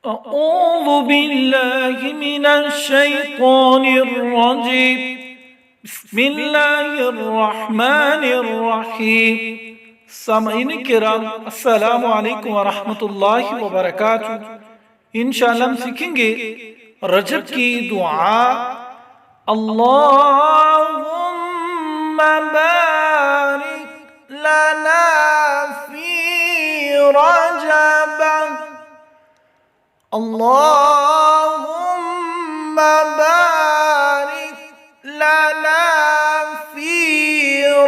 أعوذ بالله من الشيطان الرجيم. بسم الله الرحمن الرحيم. سامعین کرام، السلام علیکم ورحمۃ اللہ وبرکاتہ۔ انشاءاللہ ہم سیکھیں گے رجب کی دعا۔ اللہم بارک لنا فی رجب، اللهم بارك لنا في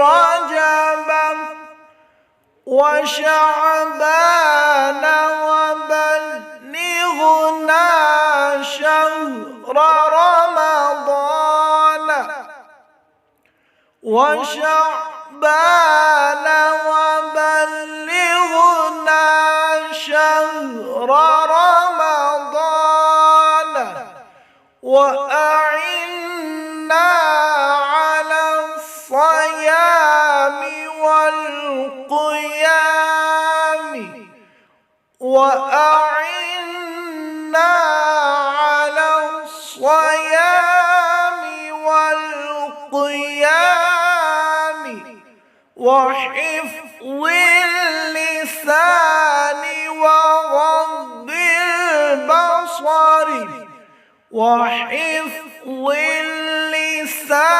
رجب وشعبان وبلغنا شهر رمضان، وشعبان وبلغنا شهر رمضان، وأعنا على الصيام والقيام، وأعنا على الصيام والقيام، وحفظ اللسان وغض البصر، وحفظ اللسان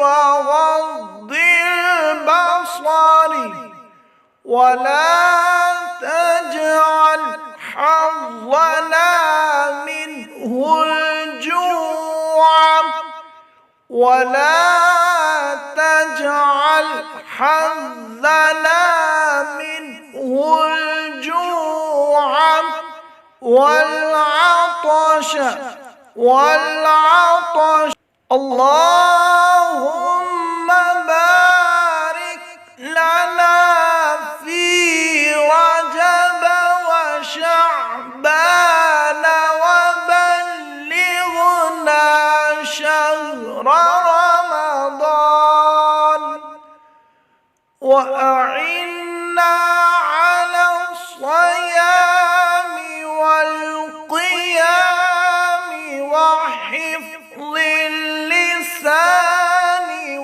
وغض البصر، ولا تجعل حظنا منه الجوع، ولا تجعل حظنا منه الجوع والعطش اللهم بارك لنا في رجب وشعبان وبلغنا شهر رمضان، وأعنا على الصيام والقيام، وحفظ اللسان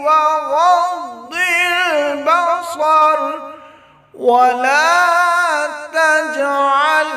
وغض البصر، ولا تجعل